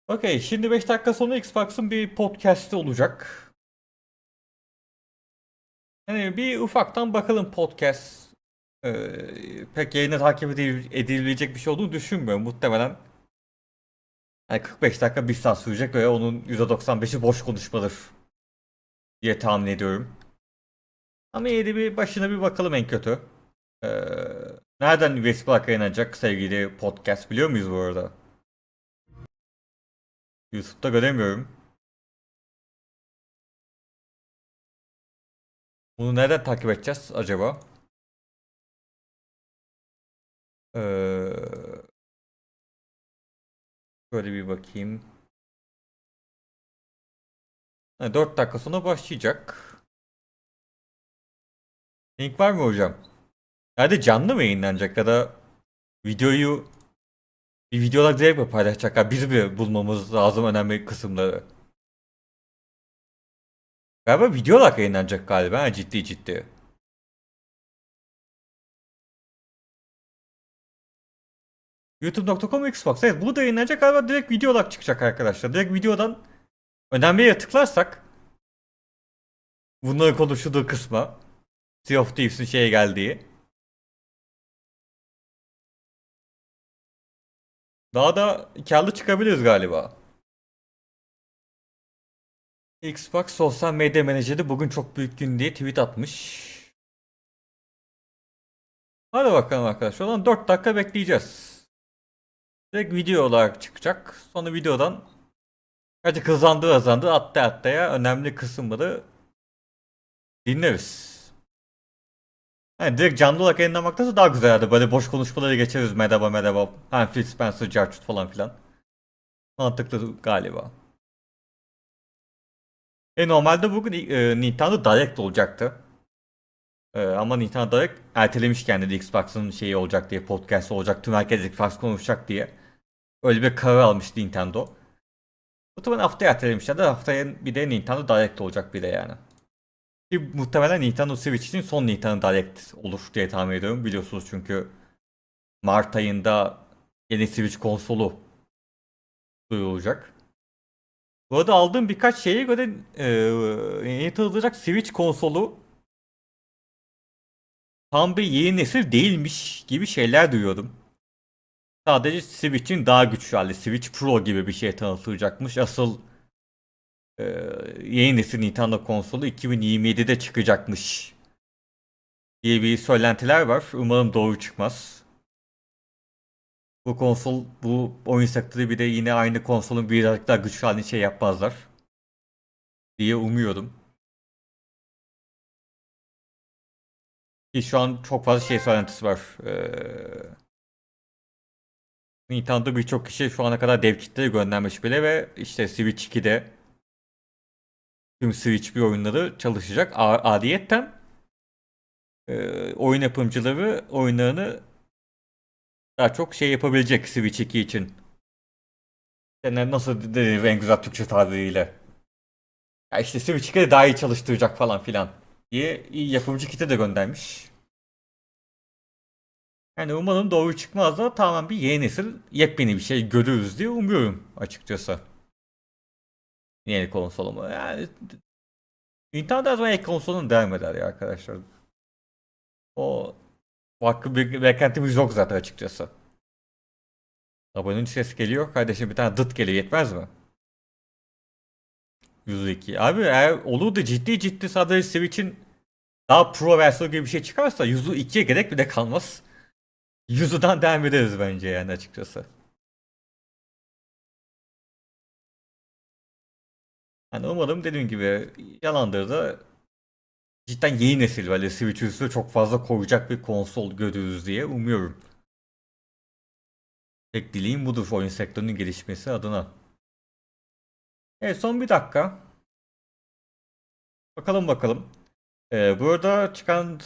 Okey, şimdi 5 dakika sonra Xbox'ın bir podcast'i olacak. Hani bir ufaktan bakalım podcast. Pek yayını takip edilebilecek bir şey olduğunu düşünmüyorum. Muhtemelen hani 45 dakika bir saat sürecek ve onun %95'i boş konuşmadır diye tahmin ediyorum. Ama yine de bir başına bir bakalım en kötü. Ee, Nereden USB olarak yayınlanacak sevgili podcast biliyor muyuz bu arada? YouTube'da göremiyorum. Bunu nereden takip edeceğiz acaba? Ee, Böyle bir bakayım. 4 dakika sonra başlayacak. Link var mı hocam? Nerede canlı mı yayınlanacak ya da videoyu bir videolar direkt mi paylaşacaklar? Biz mi bulmamız lazım önemli kısımları? Galiba video olarak yayınlanacak galiba ciddi ciddi. YouTube.com Xbox. Evet bu da yayınlanacak galiba direkt video olarak çıkacak arkadaşlar. Direkt videodan önemli yere tıklarsak bunların konuşulduğu kısma Sea of Thieves'in şeye geldiği daha da karlı çıkabiliriz galiba. Xbox sosyal medya menajeri bugün çok büyük gün diye tweet atmış. Hadi bakalım arkadaşlar. O zaman 4 dakika bekleyeceğiz. Direkt video olarak çıkacak. Sonra videodan hadi hızlandı atlaya önemli kısımları dinleriz. Yani direkt canlı olarak yayınlamaktansa daha güzeldi. Böyle boş konuşmaları geçeriz. Merhaba merhaba. Hani Phil Spencer, Jarchut falan filan. Mantıklı galiba. Normalde bugün Nintendo Direct olacaktı. Ama Nintendo Direct ertelemiş kendini Xbox'ın şeyi olacak diye, podcast olacak. Tüm herkes Xbox konuşacak diye. Öyle bir karar almış Nintendo. Muhtemelen haftaya ertelemişler de haftaya bir de Nintendo Direct olacak bir de yani. Ki muhtemelen Nintendo Switch için son Nintendo Direct olur diye tahmin ediyorum. Biliyorsunuz çünkü Mart ayında yeni Switch konsolu duyurulacak. Bu arada aldığım birkaç şeye göre yeni tanıtılacak Switch konsolu tam bir yeni nesil değilmiş gibi şeyler duyuyordum. Sadece Switch'in daha güçlü hali, Switch Pro gibi bir şey tanıtılacakmış. Asıl e, yeni nesil Nintendo konsolu 2027'de çıkacakmış diye bir söylentiler var. Umarım doğru çıkmaz. Bu konsol, bu oyun sektörü bir de yine aynı konsolun birazcık daha güçlü halini şey yapmazlar diye umuyorum. Ki şu an çok fazla şey söylentisi var. Nintendo birçok kişi şu ana kadar dev kitleri göndermiş bile ve işte Switch 2'de tüm Switch bir oyunları çalışacak. Adiyetten oyun yapımcıları oyunlarını daha çok şey yapabilecek Switch 2 için. Yani nasıl denir en güzel Türkçe tabiriyle. Ya işte Switch 2'de daha iyi çalıştıracak falan filan diye iyi yapımcı kiti de göndermiş. Yani umarım doğru çıkmaz da tamamen bir yeni nesil yepyeni bir şey görürüz diye umuyorum açıkçası. Yeni konsolumu. Yani Nintendo her zaman ilk konsolunu devam eder ya arkadaşlar. O farklı bir beklentimiz yok zaten açıkçası. Abonenin ses geliyor. Kardeşim bir tane dıt geliyor yetmez mi? 102. Abi eğer olur da ciddi ciddi sadece Switch'in daha pro versiyonu gibi bir şey çıkarsa 102'ye gerek bile kalmaz. 100'den devam ederiz bence yani açıkçası. Hani umarım dediğim gibi yalandır da cidden yeni nesil böyle Switch üstüne çok fazla koyacak bir konsol görürüz diye umuyorum. Tek dileğim budur oyun sektörünün gelişmesi adına. Evet son bir dakika. Bakalım. Burada çıkan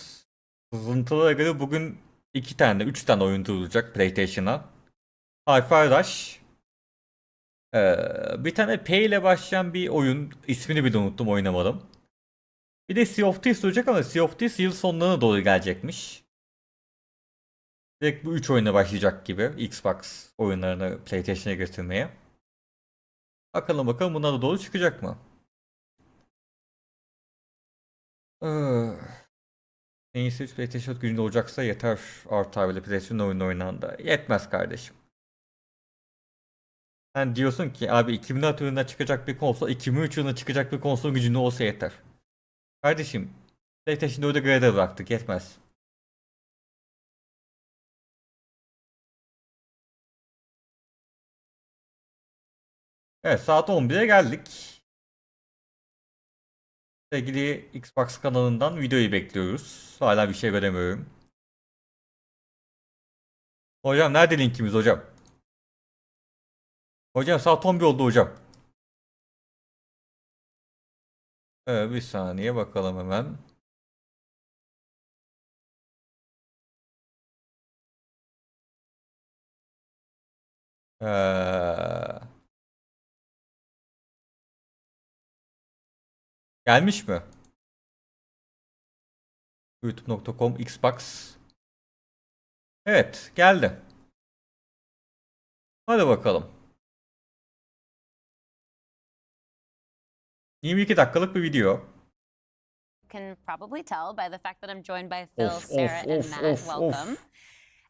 sızıntılara göre bugün 3 tane oyun duyurulacak PlayStation'a. Hi-Fi Rush. Bir tane P ile başlayan bir oyun. İsmini bile unuttum oynamadım. Bir de Sea of Thieves olacak ama Sea of Thieves yıl sonlarına doğru gelecekmiş. Direkt bu 3 oyuna başlayacak gibi Xbox oyunlarını PlayStation'a getirmeye. Bakalım bunlar da dolu çıkacak mı? Neyse PlayStation gücünde olacaksa yeter. Artar bile PlayStation oyunu oynandı. Yetmez kardeşim. Sen diyorsun ki abi 2004 yılında çıkacak bir konsol, 2003 yılında çıkacak bir konsol gücünde olsa yeter. Kardeşim PlayStation 4'ü grade bıraktık, yetmez. Evet, saat 11'e geldik. Sevgili Xbox kanalından videoyu bekliyoruz. Hala bir şey göremiyorum. Hocam nerede linkimiz hocam? Hocam saat 11 oldu hocam. Bir saniye bakalım hemen. Ee, gelmiş mi? youtube.com Xbox. Evet, geldi. Hadi bakalım. 22 dakikalık bir video. Can probably tell by the fact that I'm joined by Phil, Of, Sarah, of, and of, Matt. of, Welcome. of.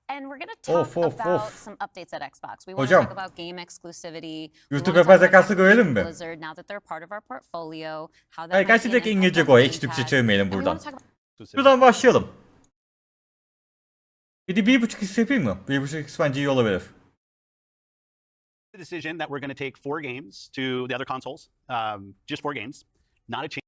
And we're going to talk Of. about some updates at Xbox. We want to Hocam, talk about game exclusivity. We YouTube want to yapay talk about zekası görelim Activision mi? Blizzard now that they're part of our portfolio. How that Hayır, might be an gerçekten impact İngilizce on koy. Game Hiç Türkçe Pass. çevirmeyelim And we buradan. want to talk about Şuradan başlayalım. Bir de 1.5x yapayım mı? 1.5x bence iyi olabilir. The decision that we're going to take 4 games to the other consoles, just 4 games, not a change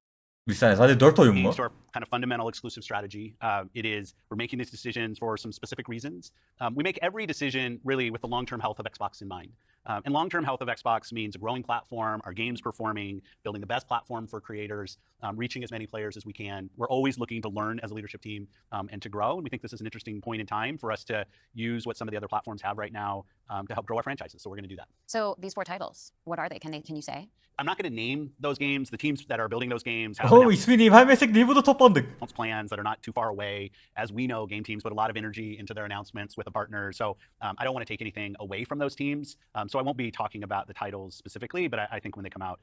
Bir saniye, sadece 4 oyun mu? to our kind of fundamental exclusive strategy. It is, we're making these decisions for some specific reasons. We make every decision really with the long-term health of Xbox in mind. And long-term health of Xbox means a growing platform, our games performing, building the best platform for creators, reaching as many players as we can. We're always looking to learn as a leadership team and to grow. And we think this is an interesting point in time for us to use what some of the other platforms have right now to help grow our franchises. So we're going to do that. So these 4 titles, what are they? Can you say? I'm not going to name those games. The teams that are building those games have Oh, ismini vermesek niye burada toplandık? plans that are not too far away. As we know, game teams put a lot of energy into their announcements with a partner. So I don't want to take anything away from those teams. So I won't be talking about the titles specifically, but I think when they come out,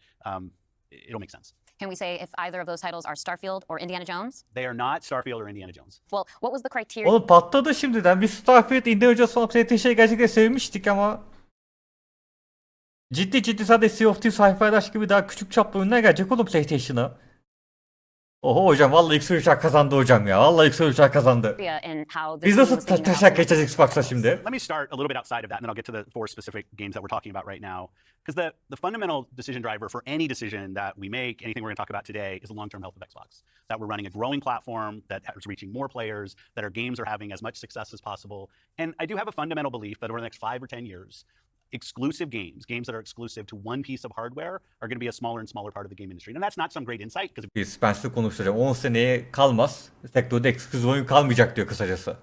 it'll make sense. Can we say if either of those titles are Starfield or Indiana Jones? They are not Starfield or Indiana Jones. Well, what was the criteria? Oğlum patladı şimdiden. Biz Starfield, Indiana Jones falan PlayStation'ı gerçekten sevmiştik ama ciddi sadece Sea of Thieves, Hi-Fi gibi daha küçük çaplı oyunlar gelecek oğlum PlayStation'a. Oho hocam, vallahi X3'lar kazandı hocam ya. Vallahi X3'lar kazandı. Biz nasıl taşak geçeceğiz Xbox'a şimdi? Let me start a little bit outside of that, and then I'll get to the 4 specific games that we're talking about right now. Because the fundamental decision driver for any decision that we make, anything we're going to talk about today, is the long-term health of Xbox. That we're running a growing platform that is reaching more players, that our games are having as much success as possible. And I do have a fundamental belief that over the next 5 or 10 years, exclusive games that are exclusive to one piece of hardware are going to be a smaller and smaller part of the game industry. And that's not some great insight because Bir Spencer konuşacağım. 10 seneye kalmaz. Sektörde ekskluzif oyun kalmayacak diyor kısacası.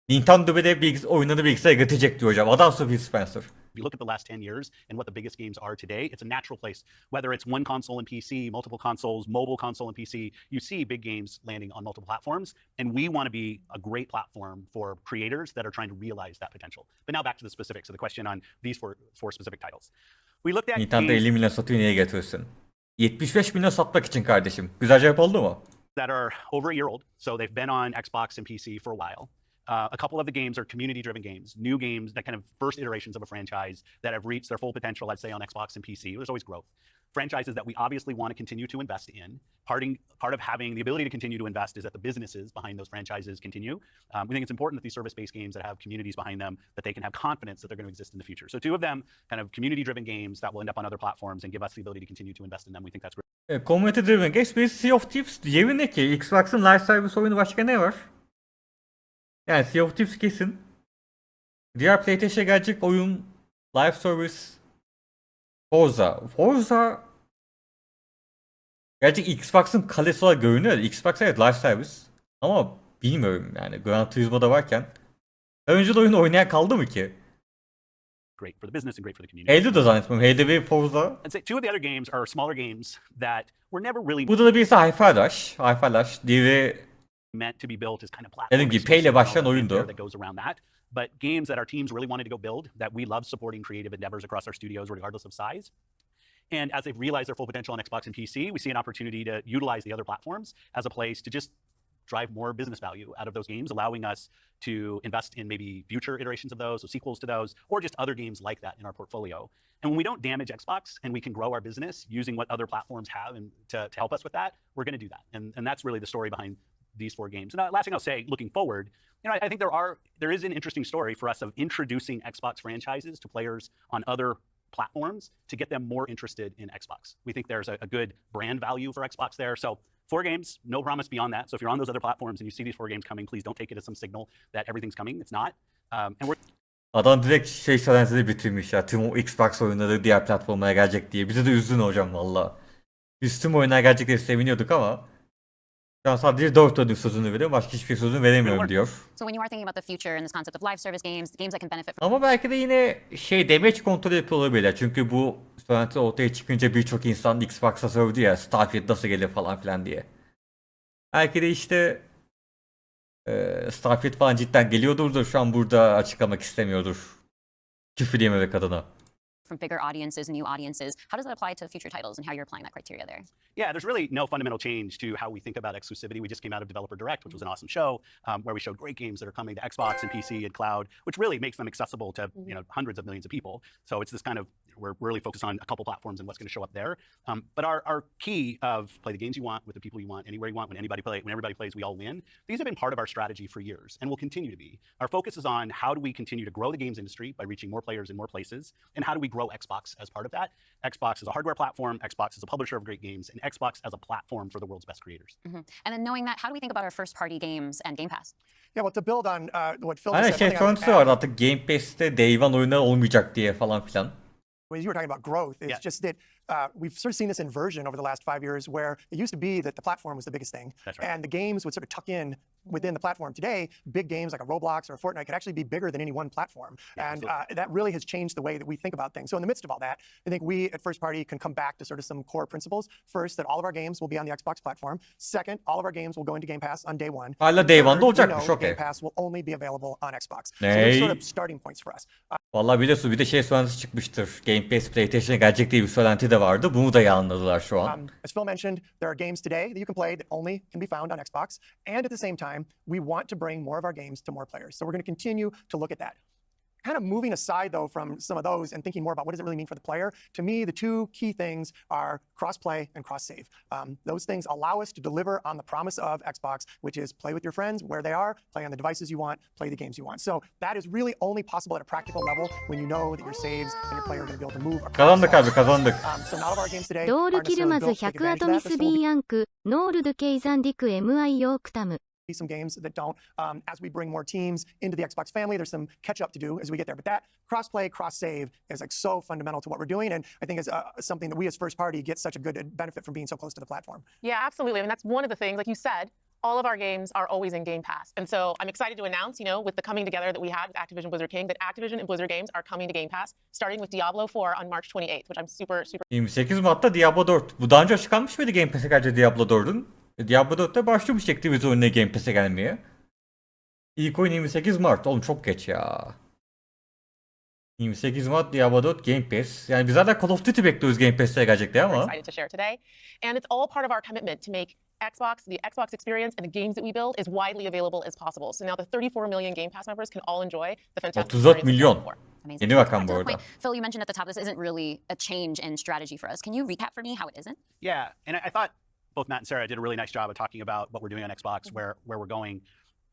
Nintendo bile oyunları bilgisayara getirecek diyor hocam. Adamsın Phil Spencer. if you look at the last 10 years and what the biggest games are today, it's a natural place. Whether it's one console and PC, multiple consoles, mobile console and PC, you see big games landing on multiple platforms. And we want to be a great platform for creators that are trying to realize that potential. But now back to the specifics of the question on these four specific titles. We looked at Nintendo 50 milyon satıyor, niye getiriyorsun? 75 milyon satmak için kardeşim. Güzel cevap oldu mu? That are over a year old. So they've been on Xbox and PC for a while. A couple of the games are community-driven games, new games that kind of first iterations of a franchise that have reached their full potential, let's say, on Xbox and PC. There's always growth. Franchises that we obviously want to continue to invest in. Part of having the ability to continue to invest is that the businesses behind those franchises continue. We think it's important that these service-based games that have communities behind them, that they can have confidence that they're going to exist in the future. So 2 of them, kind of community-driven games that will end up on other platforms and give us the ability to continue to invest in them. We think that's great. Community Driven Games, bir Sea of Thieves diğeri ne ki? Xbox'ın live service oyunu başka ne var? Yani Sea of Thieves kesin. Diğer PlayStation'a gelecek oyun live service Forza gerçi Xbox'ın kalesi olarak görünüyor. Xbox evet live service ama bilmiyorum yani Gran Turismo'da varken önce oyunu oynayan kaldı mı ki? Great for the business and great for the community. Halo da zannetmiyorum. Halo ve Forza. I'd say 2 of the other games are smaller games that were never really Burada da birisi Hi-Fi Rush. Diğeri meant to be built as kind of platform. dediğim gibi P ile başlayan oyundu. That goes around that. But games that our teams really wanted to go build, that we love supporting creative endeavors across our studios regardless of size. And as they've realized their full potential on Xbox and PC, we see an opportunity to utilize the other platforms as a place to just drive more business value out of those games, allowing us to invest in maybe future iterations of those, or sequels to those, or just other games like that in our portfolio. And when we don't damage Xbox and we can grow our business using what other platforms have and to help us with that, we're going to do that. And that's really the story behind these 4 games. And last thing I'll say, looking forward, I think there is an interesting story for us of introducing Xbox franchises to players on other platforms to get them more interested in Xbox. We think there's a good brand value for Xbox there. So 4 games, no promise beyond that. So if you're on those other platforms and you see these 4 games coming, please don't take it as some signal that everything's coming. It's not. And we're Adam direkt söylentileri bitirmiş ya. Tüm o Xbox oyunları diğer platformlara gelecek diye. Bizi de üzdün hocam valla. Biz tüm oyunlar gelecek diye seviniyorduk ama şu an sadece 4 oyunun sözünü veriyor. Başka hiçbir sözünü veremiyorum diyor. So when you are thinking about the future and this concept of live service games, games that can benefit from Ama belki de yine damage kontrol yapıyor olabilir. Çünkü bu söylenti ortaya çıkınca birçok insan Xbox'a sövdü ya Starfield nasıl gelir falan filan diye. Belki de işte Starfield falan cidden geliyordur da şu an burada açıklamak istemiyordur. Küfür yememek adına. from bigger audiences, new audiences. How does that apply to future titles and how you're applying that criteria there? Yeah, there's really no fundamental change to how we think about exclusivity. We just came out of Developer Direct, which was an awesome show where we showed great games that are coming to Xbox and PC and cloud, which really makes them accessible to hundreds of millions of people. So it's this kind of, we're really focused on a couple platforms and what's going to show up there. But our key of play the games you want with the people you want, anywhere you want, when everybody plays, we all win. These have been part of our strategy for years and will continue to be. Our focus is on how do we continue to grow the games industry by reaching more players in more places, and how do we grow Xbox as part of that. Xbox is a hardware platform, Xbox is a publisher of great games, and Xbox as a platform for the world's best creators. And then knowing that, how do we think about our first party games and Game Pass? Yeah, well, to build on what Phil Aynen just said, söylentisi var artık Game Pass'te Day One oyunlar olmayacak diye falan filan. when you were talking about growth, it's just that we've sort of seen this inversion over the last 5 years where it used to be that the platform was the biggest thing. That's right. And the games would sort of tuck in within the platform. Today, big games like a Roblox or a Fortnite could actually be bigger than any one platform. Yeah, and that really has changed the way that we think about things. So in the midst of all that, I think we at First Party can come back to sort of some core principles. First, that all of our games will be on the Xbox platform. Second, all of our games will go into Game Pass on day one. Hala And Day third, One'da we olacakmış, know okey. Game Pass will only be available on Xbox. So Ney? those sort of starting points for us. Vallahi biliyorsun bir de söylentisi çıkmıştır. Game Pass PlayStation'a gelecek diye bir söylenti de vardı. Bunu da yalanladılar şu an. As Phil mentioned, there are games today that you can play that only can be found on Xbox. And at the same time, we want to bring more of our games to more players. So we're going to continue to look at that. Kind of moving aside, though, from some of those and thinking more about what does it really mean for the player, to me, the two key things are cross-play and cross-save. Those things allow us to deliver on the promise of Xbox, which is play with your friends where they are, play on the devices you want, play the games you want. So that is really only possible at a practical level when you know that your saves and your player are going to be able to move across. Kazandık abi kazandık. So not all of our games today ロー aren't ルキル necessarily マズ built to take 100ア advantage ト of ミ that. ス But still ビーアンクノールドケイザンディク MI ヨークタム be some games that don't. As we bring more teams into the Xbox family, there's some catch up to do as we get there. But that cross-play, cross-save is like so fundamental to what we're doing, and I think is something that we as First Party get such a good benefit from being so close to the platform. Yeah, absolutely. I mean, that's one of the things, like you said, all of our games are always in Game Pass. And so I'm excited to announce, with the coming together that we had with Activision Blizzard King, that Activision and Blizzard games are coming to Game Pass, starting with Diablo 4 on March 28th, which I'm super 28 Mart'ta Diablo 4. Bu daha önce açıklanmış mıydı Game Pass'e gelecek Diablo 4'ün? Diablo 4'te başlamış Activision oyununa Game Pass'e gelmeye. İlk oyun 28 Mart. Oğlum çok geç ya. 28 Mart Diablo 4 Game Pass. Yani biz zaten Call of Duty bekliyoruz Game Pass'e gelecek diye ama. excited to share today. And it's all part of our commitment to make the Xbox experience and the games that we build as widely available as possible. So now the 34 million Game Pass members can all enjoy the fantastic 34 experience of milyon. Diablo 4. Amazing. Yeni rakam To bu the arada. point, Phil, you mentioned at the top, this isn't really a change in strategy for us. Can you recap for me how it isn't? Yeah, and I thought both Matt and Sarah did a really nice job of talking about what we're doing on Xbox, where we're going.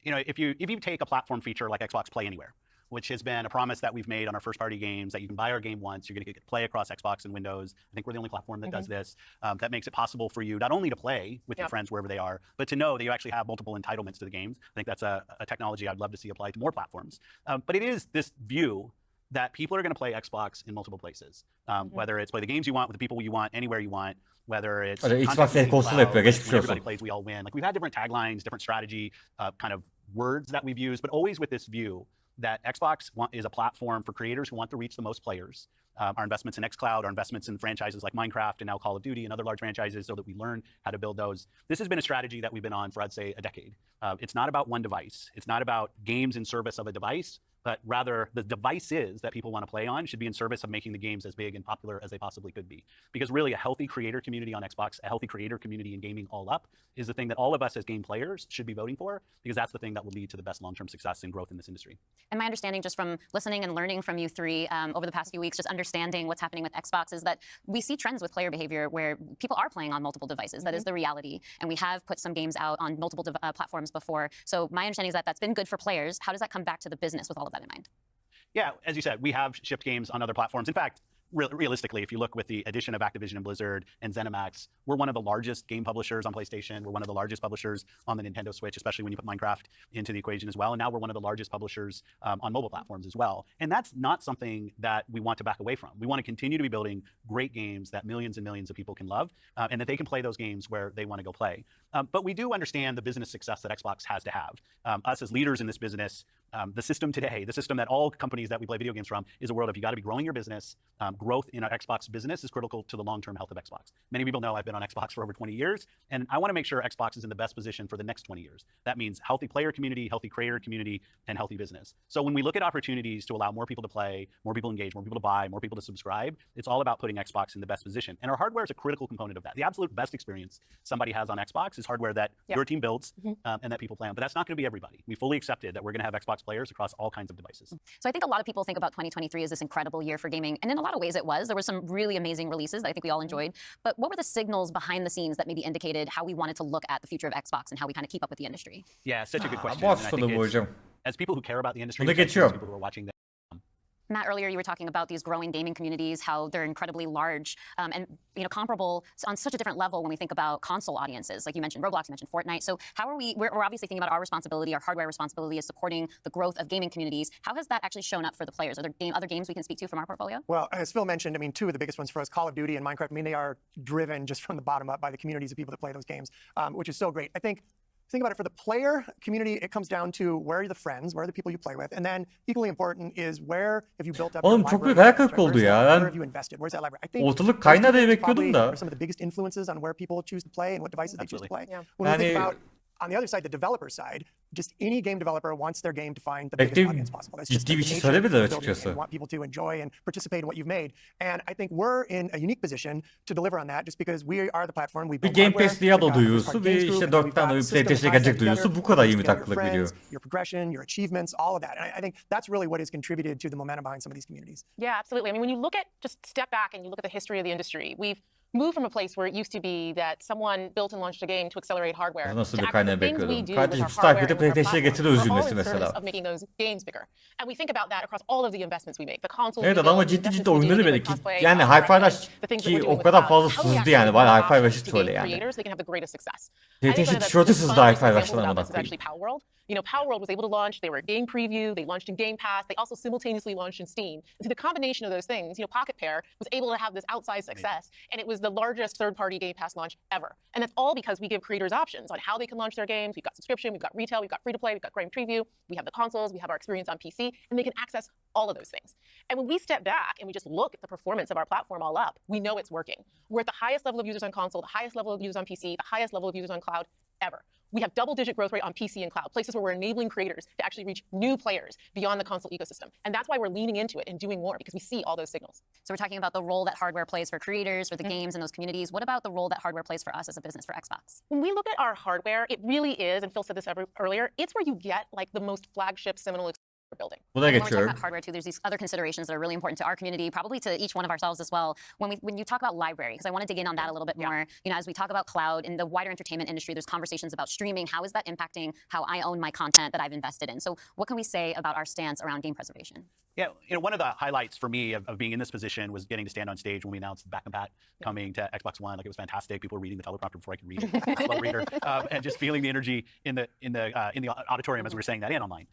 If you take a platform feature like Xbox Play Anywhere, which has been a promise that we've made on our first-party games, that you can buy our game once, you're going to get play across Xbox and Windows. I think we're the only platform that does this. That makes it possible for you not only to play with your friends wherever they are, but to know that you actually have multiple entitlements to the games. I think that's a technology I'd love to see applied to more platforms. But it is this view that people are going to play Xbox in multiple places, whether it's play the games you want with the people you want, anywhere you want, whether it's Öyle content Xbox using konsol cloud, yapıyor, like geçmiş when olsun. everybody plays, we all win. Like we've had different taglines, different strategy, kind of words that we've used, but always with this view that Xbox is a platform for creators who want to reach the most players. Our investments in xCloud, our investments in franchises like Minecraft and now Call of Duty and other large franchises so that we learn how to build those. This has been a strategy that we've been on for, I'd say, a decade. It's not about one device. It's not about games in service of a device, but rather the devices that people want to play on should be in service of making the games as big and popular as they possibly could be. Because really a healthy creator community on Xbox, a healthy creator community in gaming all up is the thing that all of us as game players should be voting for, because that's the thing that will lead to the best long-term success and growth in this industry. And my understanding just from listening and learning from you three over the past few weeks, just understanding what's happening with Xbox, is that we see trends with player behavior where people are playing on multiple devices. That is the reality. And we have put some games out on multiple platforms before. So my understanding is that that's been good for players. How does that come back to the business with all of that in mind? Yeah, as you said, we have shipped games on other platforms. In fact, realistically, if you look with the addition of Activision and Blizzard and ZeniMax, we're one of the largest game publishers on PlayStation. We're one of the largest publishers on the Nintendo Switch, especially when you put Minecraft into the equation as well. And now we're one of the largest publishers on mobile platforms as well. And that's not something that we want to back away from. We want to continue to be building great games that millions and millions of people can love, and that they can play those games where they want to go play. But we do understand the business success that Xbox has to have. Us as leaders in this business, the system today, the system that all companies that we play video games from, is a world of you got to be growing your business. Growth in our Xbox business is critical to the long-term health of Xbox. Many people know I've been on Xbox for over 20 years, and I want to make sure Xbox is in the best position for the next 20 years. That means healthy player community, healthy creator community, and healthy business. So when we look at opportunities to allow more people to play, more people engage, more people to buy, more people to subscribe, it's all about putting Xbox in the best position. And our hardware is a critical component of that. The absolute best experience somebody has on Xbox is hardware that your team builds and that people play on. But that's not going to be everybody. We fully accepted that we're going to have Xbox players across all kinds of devices. So I think a lot of people think about 2023 as this incredible year for gaming, and in a lot of ways it was. There were some really amazing releases that I think we all enjoyed. But what were the signals behind the scenes that maybe indicated how we wanted to look at the future of Xbox and how we kind of keep up with the industry? Yeah, such a good question. Boş And I think soru bu it's- hocam. as people who care about the industry, Bunu as geçiyorum. people who are watching Matt, earlier you were talking about these growing gaming communities, how they're incredibly large and comparable on such a different level when we think about console audiences. Like you mentioned Roblox, you mentioned Fortnite. So how are we're obviously thinking about our responsibility, our hardware responsibility is supporting the growth of gaming communities. How has that actually shown up for the players? Are there other games we can speak to from our portfolio? Well, as Phil mentioned, I mean, two of the biggest ones for us, Call of Duty and Minecraft, I mean, they are driven just from the bottom up by the communities of people that play those games, which is so great. I think about it, for the player community, it comes down to where are the friends, where are the people you play with, and then equally important is where have you built up Oğlum your çok library, büyük hayal right? kırıklığı oldu Where's ya. that- Ben where have you invested? Where's that library? I think ortalık those kaynar two diye things bekliyordum probably da. are some of the biggest influences on where people choose to play and what devices they choose to play. Absolutely. When we think Yani- about on the other side, the developer side, just any game developer wants their game to find the biggest Bekleyeyim, audience possible. That's just ciddi the bir şey nature of söylemediler building açıkçası. and want people to enjoy and participate in what you've made. And I think we're in a unique position to deliver on that just because we are the platform. We Bir build Game hardware, Pass Diablo we've got a duyurusu, first-party bir games group, işte and then 4 we've tane got bir a system that PlayStation ties that gelecek duyurusu. together, Bu kadar iyi brings mi together your taklılık veriyor? friends, your progression, your achievements, all of that. And I think that's really what has contributed to the momentum behind some of these communities. Yeah, absolutely. I mean, when you look at, just step back and you look at the history of the industry, we've moved from a place where it used to be that someone built and launched a game to accelerate hardware. Nasıl to bir actually kaynağı the things we bekliyordum? do with our Kardeşim hardware Starfield'i and with our PlayStation'a platform getiriyoruz are all cümlesi in service mesela. of making those games bigger. And we think about that across all of the investments we make. The consoles Evet we adamlar build, ciddi the ciddi investments we do oyunları to böyle make ki cosplay, yani cosplay, Hi-Fi'lar the things that ki we're doing o with kadar cloud, fazla how we sızdı actually yani. bring Var more Hi-Fi options başı to game öyle yani. creators, they can have the greatest success. I think PlayStation one of the tişörtü fun sızdı Hi-Fi examples başından about amına this is koyayım. actually Power World. You know, Power World was able to launch. They were a game preview. They launched in Game Pass. They also simultaneously launched in Steam. And through the combination of those things, Pocket Pair was able to have this outsized success, and it was the largest third-party Game Pass launch ever. And that's all because we give creators options on how they can launch their games. We've got subscription, we've got retail, we've got free-to-play, we've got game preview. We have the consoles, we have our experience on PC, and they can access all of those things. And when we step back and we just look at the performance of our platform all up, we know it's working. We're at the highest level of users on console, the highest level of users on PC, the highest level of users on cloud ever. We have double-digit growth rate on PC and cloud, places where we're enabling creators to actually reach new players beyond the console ecosystem. And that's why we're leaning into it and doing more, because we see all those signals. So we're talking about the role that hardware plays for creators, for the games and those communities. What about the role that hardware plays for us as a business, for Xbox? When we look at our hardware, it really is, and Phil said this earlier, it's where you get like the most flagship seminal experience we're building. Buna And when we're talking geçiyorum. about hardware too, there's these other considerations that are really important to our community, probably to each one of ourselves as well. When you talk about library, because I want to dig in on that a little bit more. As we talk about cloud in the wider entertainment industry, there's conversations about streaming. How is that impacting how I own my content that I've invested in? So what can we say about our stance around game preservation? Yeah, one of the highlights for me of being in this position was getting to stand on stage when we announced the Back and Pat coming to Xbox One. Like, it was fantastic. People were reading the teleprompter before I could read it. Slow reader, and just feeling the energy in the auditorium as we were saying that in online.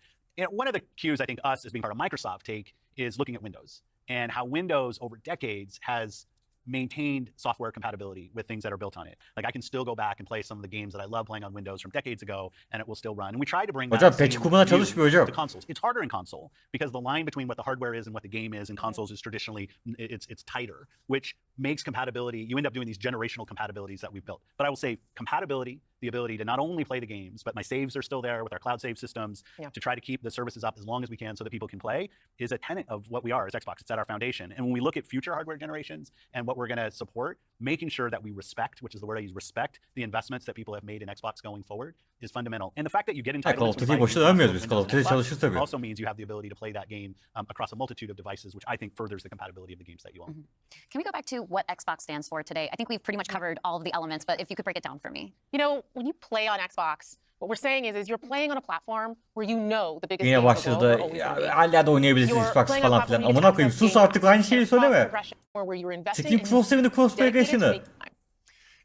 One of the cues I think us as being part of Microsoft take is looking at Windows and how Windows over decades has maintained software compatibility with things that are built on it. Like, I can still go back and play some of the games that I love playing on Windows from decades ago, and it will still run. And we try to bring Hocam that patch same kurmana view çalışmıyor hocam. to consoles. It's harder in console because the line between what the hardware is and what the game is in consoles is traditionally it's tighter, which makes compatibility. You end up doing these generational compatibilities that we've built. But I will say compatibility, the ability to not only play the games, but my saves are still there with our cloud save systems to try to keep the services up as long as we can so that people can play is a tenet of what we are as Xbox. It's at our foundation. And when we look at future hardware generations and what we're going to support, making sure that we respect, which is the word I use, respect the investments that people have made in Xbox going forward is fundamental. And the fact that you get Call entitlements of when Duty'yi you buy boşuna a new övmüyoruz console, biz. Call of Windows and Duty çalışır Xbox, tabii. also means you have the ability to play that game across a multitude of devices, which I think furthers the compatibility of the games that you own. Can we go back to what Xbox stands for today? I think we've pretty much covered all of the elements, but if you could break it down for me. You know, when you play on Xbox, what we're saying is you're playing on a platform where you know the biggest Yine games in the world başladı. are always going to be. Hala da oynayabilirsin You're Xbox playing on a falan platform filan. you get Amına koyayım access sus Game artık Pass aynı şeyi and cross söyleme. progression where you're investing Steam and Pro 7'i crossplay dedicated to geçini. making time.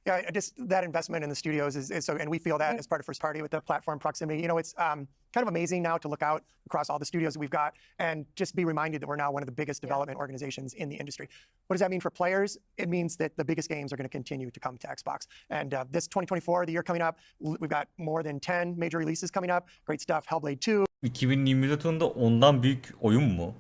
Yeah, just that investment in the studios is so, and we feel that as part of first party with the platform proximity. You know, it's kind of amazing now to look out across all the studios that we've got and just be reminded that we're now one of the biggest development organizations in the industry. What does that mean for players? It means that the biggest games are going to continue to come to Xbox. And this 2024, the year coming up, we've got more than 10 major releases coming up. Great stuff. Hellblade 2. 2024 yılında ondan büyük oyun mu?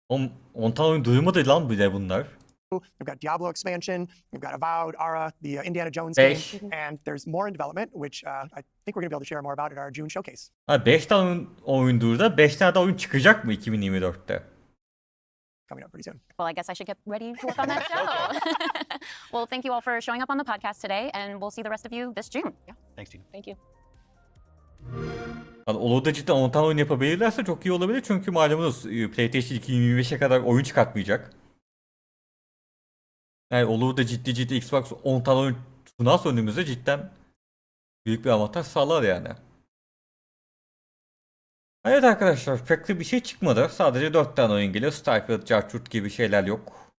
10 tane oyun duyurmadı lan bile bunlar. We've got Diablo expansion. We've got Avowed, Ara, the Indiana Jones Beş. game, and there's more in development, which I think we're going to be able to share more about at our June showcase. Ha 5 tane oyun duyurdu. 5 tane de oyun çıkacak mı 2024'te? Coming up pretty soon. Well, I guess I should get ready to work on that show. Well, thank you all for showing up on the podcast today, and we'll see the rest of you this June. Thanks, team. Thank you. Yani olur da cidden 10 tane oyun yapabilirlerse çok iyi olabilir. Çünkü malumunuz PlayStation 2025'e kadar oyun çıkartmayacak. Yani olur da ciddi Xbox 10 tane oyun sunarsa önümüzde cidden büyük bir avantaj sağlar yani. Evet arkadaşlar pek de bir şey çıkmadı. Sadece 4 tane oyun geliyor. Starfield, Jarchurt gibi şeyler yok.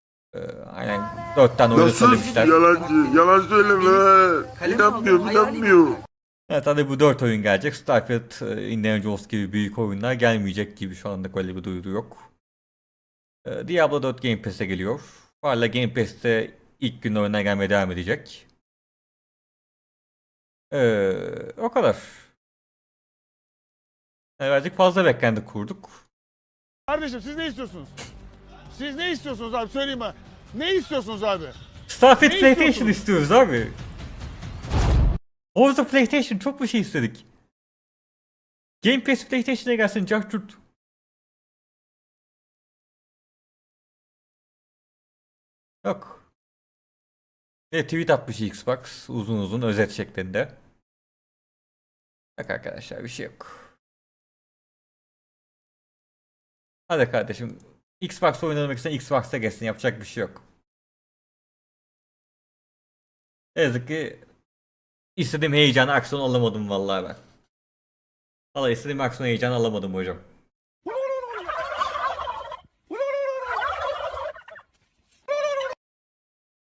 Aynen 4 tane oyun söylemişler. Yalancı, yalan söyleme. İnanmıyor. Evet hadi bu 4 oyun gelecek. Starfield, Indiana Jones gibi büyük oyunlar gelmeyecek gibi şu anda öyle bir duyuru yok. Diablo 4 Game Pass'e geliyor. Hala Game Pass'te ilk gün oyuna gelmeye devam edecek. O kadar. Birazcık fazla beklenti kurduk. Kardeşim siz ne istiyorsunuz? Siz ne istiyorsunuz abi söyleyin bana. Ne istiyorsunuz abi? Starfield Ne PlayStation istiyorsunuz? istiyoruz abi. Forza PlayStation çok bir şey istedik. Game Pass PlayStation'a gelsin Jarchurt. Yok. Tweet atmış Xbox uzun özet şeklinde. Bak arkadaşlar bir şey yok. Hadi kardeşim Xbox oynamak için Xbox'ta geçsin yapacak bir şey yok. Ne yazık ki istediğim heyecanı aksiyon alamadım vallahi ben. Vallahi istediğim aksiyon heyecanı alamadım hocam.